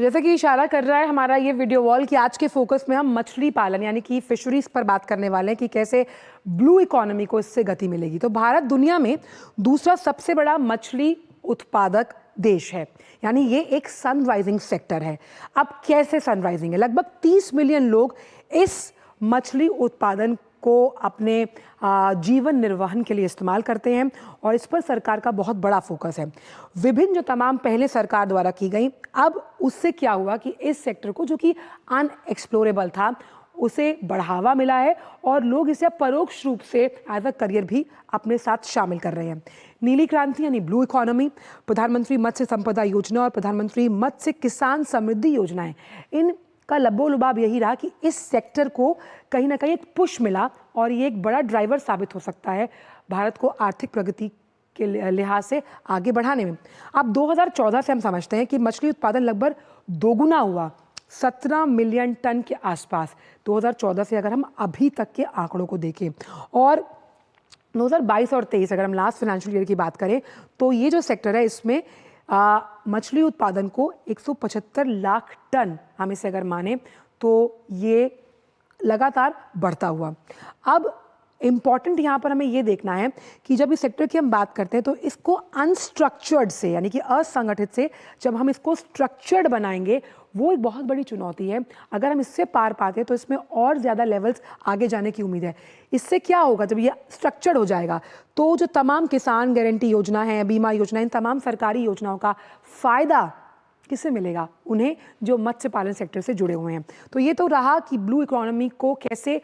तो जैसे कि इशारा कर रहा है हमारा ये वीडियो वॉल कि आज के फोकस में हम मछली पालन यानी कि फिशरीज पर बात करने वाले हैं कि कैसे ब्लू इकोनॉमी को इससे गति मिलेगी। तो भारत दुनिया में दूसरा सबसे बड़ा मछली उत्पादक देश है, यानी ये एक सनराइजिंग सेक्टर है। अब कैसे सनराइजिंग है? लगभग 30 मिलियन लोग इस मछली उत्पादन को अपने जीवन निर्वहन के लिए इस्तेमाल करते हैं और इस पर सरकार का बहुत बड़ा फोकस है। विभिन्न जो तमाम पहले सरकार द्वारा की गई, अब उससे क्या हुआ कि इस सेक्टर को जो कि अनएक्सप्लोरेबल था उसे बढ़ावा मिला है और लोग इसे परोक्ष रूप से एज अ करियर भी अपने साथ शामिल कर रहे हैं। नीली क्रांति यानी ब्लू इकोनॉमी, प्रधानमंत्री मत्स्य संपदा योजना और प्रधानमंत्री मत्स्य किसान समृद्धि योजनाएं, इन का लबोलुबाब यही रहा कि इस सेक्टर को कहीं ना कहीं एक पुश मिला और ये एक बड़ा ड्राइवर साबित हो सकता है भारत को आर्थिक प्रगति के लिहाज से आगे बढ़ाने में। अब 2014 से हम समझते हैं कि मछली उत्पादन लगभग दोगुना हुआ, 17 मिलियन टन के आसपास 2014 से अगर हम अभी तक के आंकड़ों को देखें। और 2022 और 23 अगर हम लास्ट फाइनेंशियल ईयर की बात करें तो ये जो सेक्टर है इसमें मछली उत्पादन को 175 लाख टन हम इसे अगर माने तो ये लगातार बढ़ता हुआ। अब इम्पॉर्टेंट यहाँ पर हमें ये देखना है कि जब इस सेक्टर की हम बात करते हैं तो इसको अनस्ट्रक्चर्ड से यानी कि असंगठित से जब हम इसको स्ट्रक्चर्ड बनाएंगे वो एक बहुत बड़ी चुनौती है। अगर हम इससे पार पाते हैं तो इसमें और ज़्यादा लेवल्स आगे जाने की उम्मीद है। इससे क्या होगा? जब ये स्ट्रक्चर्ड हो जाएगा तो जो तमाम किसान गारंटी योजना है, बीमा योजना, इन तमाम सरकारी योजनाओं का फ़ायदा किससे मिलेगा? उन्हें जो मत्स्य पालन सेक्टर से जुड़े हुए हैं। तो ये तो रहा कि ब्लू इकोनॉमी को कैसे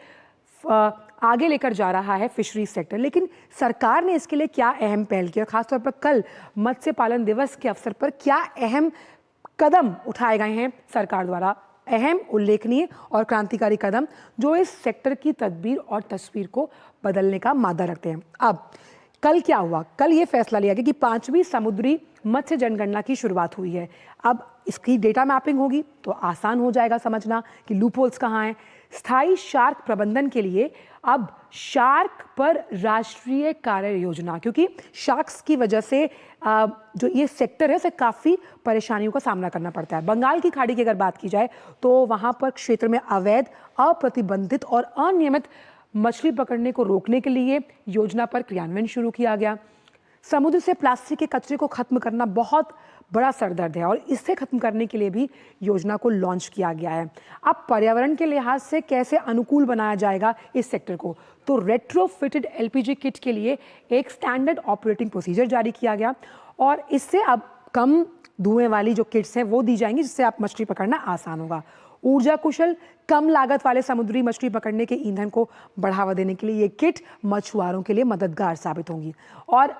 आगे लेकर जा रहा है फिशरीज सेक्टर, लेकिन सरकार ने इसके लिए क्या अहम पहल की और खासतौर पर कल मत्स्य पालन दिवस के अवसर पर क्या अहम कदम उठाए गए हैं सरकार द्वारा, अहम, उल्लेखनीय और क्रांतिकारी कदम जो इस सेक्टर की तदबीर और तस्वीर को बदलने का मादा रखते हैं। अब कल क्या हुआ? कल ये फैसला लिया गया कि 5वीं समुद्री मत्स्य जनगणना की शुरुआत हुई है। अब इसकी डेटा मैपिंग होगी तो आसान हो जाएगा समझना कि लूपहोल्स कहाँ हैं। स्थायी शार्क प्रबंधन के लिए अब शार्क पर राष्ट्रीय कार्य योजना, क्योंकि शार्क्स की वजह से जो ये सेक्टर है उसे काफ़ी परेशानियों का सामना करना पड़ता है। बंगाल की खाड़ी की अगर बात की जाए तो वहाँ पर क्षेत्र में अवैध, अप्रतिबंधित और अनियमित मछली पकड़ने को रोकने के लिए योजना पर क्रियान्वयन शुरू किया गया। समुद्र से प्लास्टिक के कचरे को खत्म करना बहुत बड़ा सरदर्द है और इसे खत्म करने के लिए भी योजना को लॉन्च किया गया है। अब पर्यावरण के लिहाज से कैसे अनुकूल बनाया जाएगा इस सेक्टर को, तो रेट्रोफिटेड एलपीजी किट के लिए एक स्टैंडर्ड ऑपरेटिंग प्रोसीजर जारी किया गया और इससे अब कम धुएं वाली जो किट्स हैं वो दी जाएंगी जिससे आप मछली पकड़ना आसान होगा। ऊर्जा कुशल, कम लागत वाले समुद्री मछली पकड़ने के ईंधन को बढ़ावा देने के लिए ये किट मछुआरों के लिए मददगार साबित होंगी। और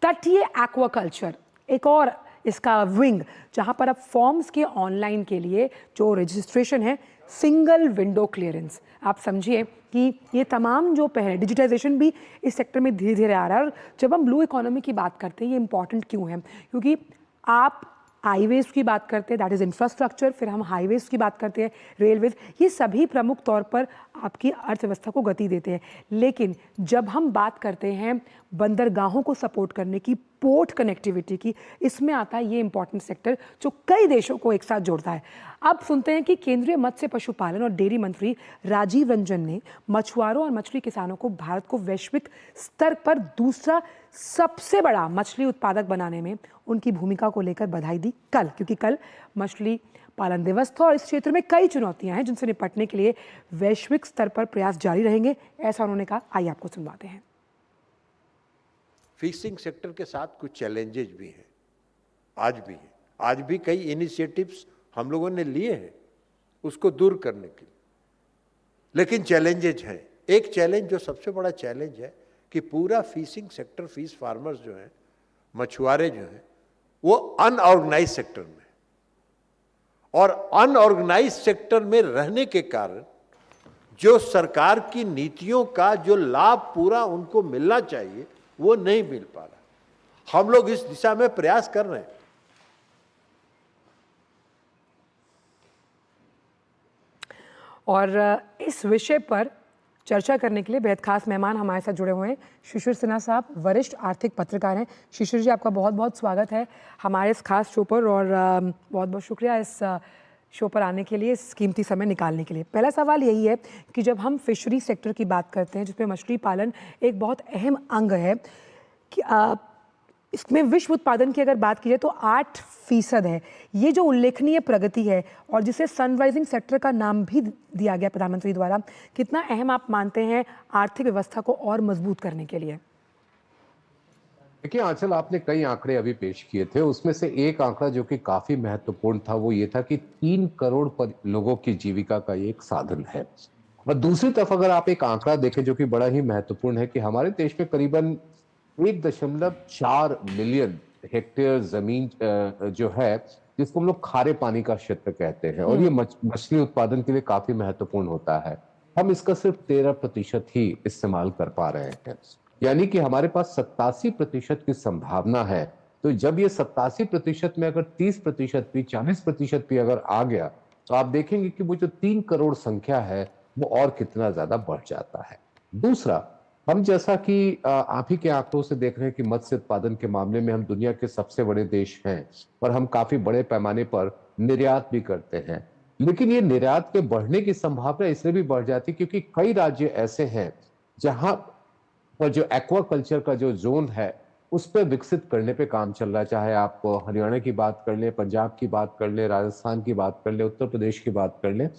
तटीय एक्वाकल्चर एक और इसका विंग, जहां पर अब फॉर्म्स के ऑनलाइन के लिए जो रजिस्ट्रेशन है, सिंगल विंडो क्लियरेंस, आप समझिए कि ये तमाम जो पहले डिजिटाइजेशन भी इस सेक्टर में धीरे धीरे आ रहा है। और जब हम ब्लू इकोनॉमी की बात करते हैं ये इंपॉर्टेंट क्यों है? क्योंकि आप हाईवेज की बात करते हैं, दैट इज इंफ्रास्ट्रक्चर, फिर हम हाईवेज की बात करते हैं, रेलवेज, ये सभी प्रमुख तौर पर आपकी अर्थव्यवस्था को गति देते हैं। लेकिन जब हम बात करते हैं बंदरगाहों को सपोर्ट करने की, पोर्ट कनेक्टिविटी की, इसमें आता है ये इंपॉर्टेंट सेक्टर जो कई देशों को एक साथ जोड़ता है। अब सुनते हैं कि केंद्रीय मत्स्य पशुपालन और डेयरी मंत्री राजीव रंजन ने मछुआरों और मछली किसानों को भारत को वैश्विक स्तर पर दूसरा सबसे बड़ा मछली उत्पादक बनाने में उनकी भूमिका को लेकर बधाई दी कल, क्योंकि कल मछली पालन दिवस था और इस क्षेत्र में कई चुनौतियां हैं जिनसे निपटने के लिए वैश्विक स्तर पर प्रयास जारी रहेंगे, ऐसा उन्होंने कहा। आइए आपको सुनवाते हैं। फिशिंग सेक्टर के साथ कुछ चैलेंजेस भी हैं, आज भी हैं। आज भी कई इनिशिएटिव्स हम लोगों ने लिए हैं उसको दूर करने के लिए, लेकिन चैलेंजेस हैं। एक चैलेंज जो सबसे बड़ा चैलेंज है कि पूरा फिशिंग सेक्टर, फिश फार्मर्स जो हैं, मछुआरे जो हैं, वो अनऑर्गेनाइज सेक्टर में, और अनऑर्गेनाइज सेक्टर में रहने के कारण जो सरकार की नीतियों का जो लाभ पूरा उनको मिलना चाहिए वो नहीं मिल पा रहा। हम लोग इस दिशा में प्रयास कर रहे हैं। और इस विषय पर चर्चा करने के लिए बेहद खास मेहमान हमारे साथ जुड़े हुए हैं। शिशिर सिन्हा साहब वरिष्ठ आर्थिक पत्रकार हैं। शिशिर जी, आपका बहुत बहुत स्वागत है हमारे इस खास शो पर और बहुत बहुत शुक्रिया इस शो पर आने के लिए, इस कीमती समय निकालने के लिए। पहला सवाल यही है कि जब हम फिशरी सेक्टर की बात करते हैं जिसमें मछली पालन एक बहुत अहम अंग है, कि इसमें विश्व उत्पादन की अगर बात की जाए तो 8% है। ये जो उल्लेखनीय प्रगति है और जिसे सनराइजिंग सेक्टर का नाम भी दिया गया प्रधानमंत्री द्वारा, कितना अहम आप मानते हैं आर्थिक व्यवस्था को और मजबूत करने के लिए? देखिए आंचल, आपने कई आंकड़े अभी पेश किए थे, उसमें से एक आंकड़ा जो कि काफी महत्वपूर्ण था वो ये था कि 3 करोड़ पर लोगों की जीविका का ये एक साधन है। और दूसरी तरफ अगर आप एक आंकड़ा देखें जो कि बड़ा ही महत्वपूर्ण है कि हमारे देश में करीबन 1.4 मिलियन हेक्टेयर जमीन जो है जिसको हम लोग खारे पानी का क्षेत्र कहते हैं, और ये मछली उत्पादन के लिए काफी महत्वपूर्ण होता है। हम इसका सिर्फ 13% ही इस्तेमाल कर पा रहे हैं, यानी कि हमारे पास 87% की संभावना है। तो जब ये 87% में अगर 30% भी 40% भी अगर आ गया तो आप देखेंगे कि वो जो 3 करोड़ संख्या है वो और कितना ज्यादा बढ़ जाता है। दूसरा, हम जैसा कि आप ही के आंकड़ों से देख रहे हैं कि मत्स्य उत्पादन के मामले में हम दुनिया के सबसे बड़े देश हैं और हम काफी बड़े पैमाने पर निर्यात भी करते हैं। लेकिन ये निर्यात के बढ़ने की संभावना इसलिए भी बढ़ जाती है क्योंकि कई राज्य ऐसे हैं जहां पर जो एक्वाकल्चर का जो जोन है उस पर विकसित करने पे काम चल रहा है। चाहे आप हरियाणा की बात कर लें, पंजाब की बात कर लें, राजस्थान की बात कर लें, उत्तर प्रदेश की बात कर लें।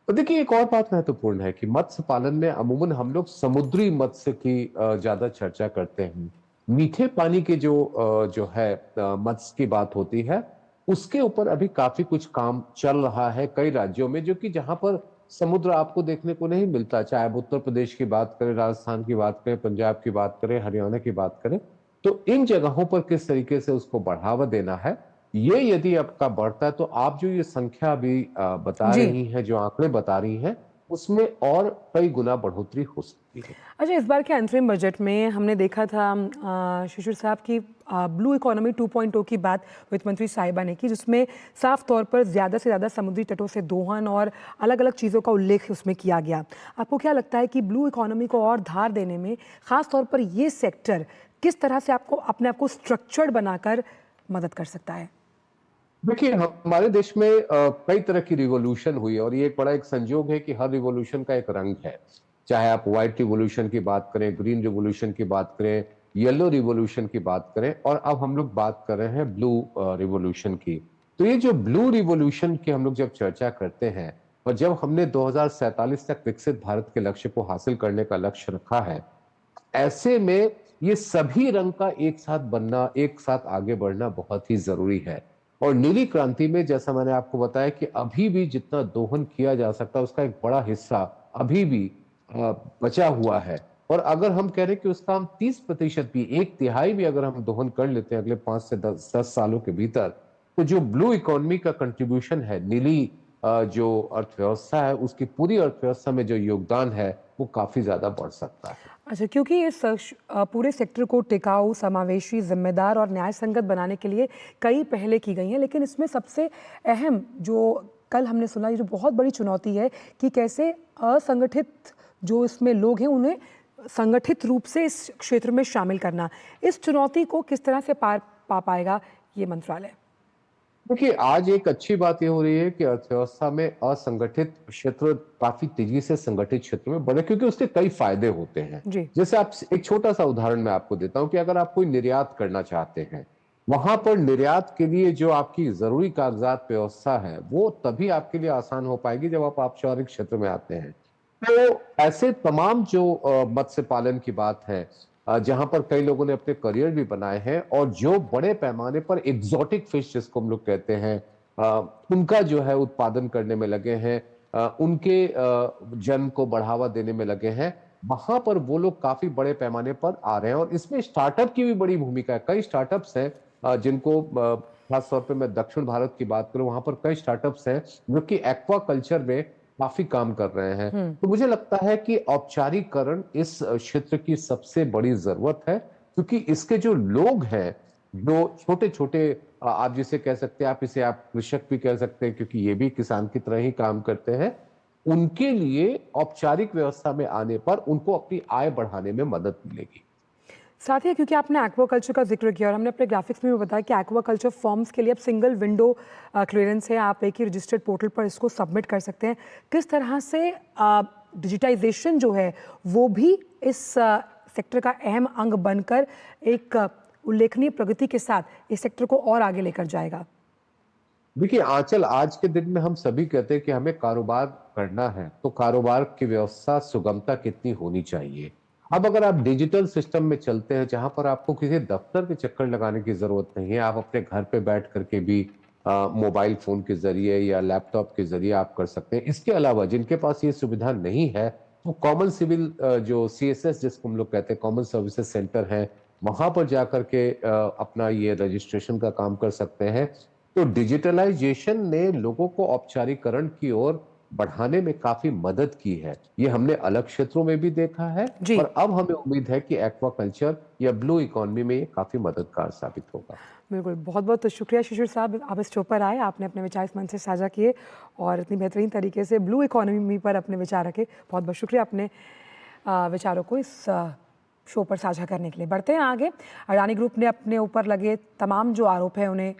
तो देखिए एक और बात महत्वपूर्ण है कि मत्स्य पालन में अमूमन हम लोग समुद्री मत्स्य की ज्यादा चर्चा करते हैं। मीठे पानी के जो है मत्स्य की बात होती है, उसके ऊपर अभी काफी कुछ काम चल रहा है कई राज्यों में, जो कि जहां पर समुद्र आपको देखने को नहीं मिलता। चाहे आप उत्तर प्रदेश की बात करें, राजस्थान की बात करें, पंजाब की बात करें, हरियाणा की बात करें, तो इन जगहों पर किस तरीके से उसको बढ़ावा देना है, ये यदि आपका बढ़ता है तो आप जो ये संख्या अभी बता जी। रही हैं, जो आंकड़े बता रही हैं, उसमें और कई गुना बढ़ोतरी हो सकती है। अच्छा, इस बार के अंतरिम बजट में हमने देखा था शिशिर साहब की ब्लू इकोनॉमी 2.0 की बात वित्त मंत्री साहिबा ने की, जिसमें साफ तौर पर ज़्यादा से ज़्यादा समुद्री तटों से दोहन और अलग अलग चीज़ों का उल्लेख उसमें किया गया। आपको क्या लगता है कि ब्लू इकोनॉमी को और धार देने में ख़ास तौर पर ये सेक्टर किस तरह से आपको अपने आप को स्ट्रक्चर्ड बनाकर मदद कर सकता है? देखिए हमारे देश में कई तरह की रिवॉल्यूशन हुई और ये एक बड़ा एक संयोग है कि हर रिवॉल्यूशन का एक रंग है। चाहे आप व्हाइट रिवॉल्यूशन की बात करें, ग्रीन रिवॉल्यूशन की बात करें, येलो रिवॉल्यूशन की बात करें, और अब हम लोग बात कर रहे हैं ब्लू रिवॉल्यूशन की। तो ये जो ब्लू रिवॉल्यूशन की हम लोग जब चर्चा करते हैं और जब हमने 2047 तक विकसित भारत के लक्ष्य को हासिल करने का लक्ष्य रखा है, ऐसे में ये सभी रंग का एक साथ बनना, एक साथ आगे बढ़ना बहुत ही जरूरी है। और नीली क्रांति में जैसा मैंने आपको बताया कि अभी भी जितना दोहन किया जा सकता है उसका एक बड़ा हिस्सा अभी भी बचा हुआ है। और अगर हम कह रहे हैं कि उसका हम 30% भी, 1/3 भी अगर हम दोहन कर लेते हैं अगले 5 से 10 सालों के भीतर, तो जो ब्लू इकोनॉमी का कंट्रीब्यूशन है, नीली जो अर्थव्यवस्था है, उसकी पूरी अर्थव्यवस्था में जो योगदान है वो काफी ज्यादा बढ़ सकता है। अच्छा, क्योंकि इस पूरे सेक्टर को टिकाऊ, समावेशी, जिम्मेदार और न्याय संगत बनाने के लिए कई पहले की गई हैं, लेकिन इसमें सबसे अहम जो कल हमने सुना, ये जो बहुत बड़ी चुनौती है कि कैसे असंगठित जो इसमें लोग हैं उन्हें संगठित रूप से इस क्षेत्र में शामिल करना। इस चुनौती को किस तरह से पार पा पाएगा ये मंत्रालय? देखिए आज एक अच्छी बात यह हो रही है कि अर्थव्यवस्था में असंगठित क्षेत्र काफी तेजी से संगठित क्षेत्र में बढ़े, क्योंकि उसके कई फायदे होते हैं। जी। जैसे आप एक छोटा सा उदाहरण मैं आपको देता हूं कि अगर आप कोई निर्यात करना चाहते हैं, वहां पर निर्यात के लिए जो आपकी जरूरी कागजात व्यवस्था है वो तभी आपके लिए आसान हो पाएगी जब आप औपचारिक क्षेत्र में आते हैं। तो ऐसे तमाम जो मत्स्य पालन की बात है, जहां पर कई लोगों ने अपने करियर भी बनाए हैं और जो बड़े पैमाने पर एग्जॉटिक फिश जिसको हम लोग कहते हैं, उनका जो है उत्पादन करने में लगे हैं, उनके जन्म को बढ़ावा देने में लगे हैं, वहां पर वो लोग काफी बड़े पैमाने पर आ रहे हैं। और इसमें स्टार्टअप की भी बड़ी भूमिका है। कई स्टार्टअप्स हैं जिनको खास तौर पे मैं दक्षिण भारत की बात करूं, वहां पर कई स्टार्टअप्स हैं जो कि एक्वा कल्चर में काफी काम कर रहे हैं। तो मुझे लगता है कि औपचारिकरण इस क्षेत्र की सबसे बड़ी जरूरत है, क्योंकि इसके जो लोग हैं, जो छोटे छोटे, आप जिसे कह सकते हैं, आप इसे आप कृषक भी कह सकते हैं क्योंकि ये भी किसान की तरह ही काम करते हैं, उनके लिए औपचारिक व्यवस्था में आने पर उनको अपनी आय बढ़ाने में मदद मिलेगी। साथ ही क्योंकि आपने एक्वाकल्चर का जिक्र किया और हमने अपने ग्राफिक्स में भी बताया कि एक्वाकल्चर फॉर्म्स के लिए अब सिंगल विंडो क्लियरेंस है, आप एक ही रजिस्टर्ड पोर्टल पर इसको सबमिट कर सकते हैं। किस तरह से डिजिटाइजेशन जो है वो भी इस सेक्टर का अहम अंग बनकर एक उल्लेखनीय प्रगति के साथ इस सेक्टर को और आगे लेकर जाएगा? देखिए आंचल, आज के दिन में हम सभी कहते हैं कि हमें कारोबार करना है, तो कारोबार की व्यवस्था सुगमता कितनी होनी चाहिए। अब अगर आप डिजिटल सिस्टम में चलते हैं जहां पर आपको किसी दफ्तर के चक्कर लगाने की जरूरत नहीं है, आप अपने घर पे बैठ करके भी मोबाइल फोन के जरिए या लैपटॉप के जरिए आप कर सकते हैं। इसके अलावा जिनके पास ये सुविधा नहीं है, वो कॉमन सिविल जो CSS जिसको हम लोग कहते हैं, कॉमन सर्विसेज सेंटर है, वहां पर जाकर के अपना ये रजिस्ट्रेशन का काम कर सकते हैं। तो डिजिटलाइजेशन ने लोगों को औपचारिकरण की ओर बढ़ाने में काफी मदद की है। ये हमने अलग क्षेत्रों में भी देखा है जी, और अब हमें उम्मीद है कि एक्वाकल्चर या ब्लू इकोनॉमी में ये काफी मददगार साबित होगा। बिल्कुल। बहुत-बहुत शुक्रिया शिशिर साहब, आप इस शो पर आए, आपने अपने विचार इस मंच से साझा किए और इतनी बेहतरीन तरीके से ब्लू इकोनॉमी पर अपने विचार रखे। बहुत-बहुत शुक्रिया अपने विचारों को इस शो पर साझा करने के लिए। बढ़ते हैं आगे। अडानी ग्रुप ने अपने ऊपर लगे तमाम जो आरोप हैं उन्हें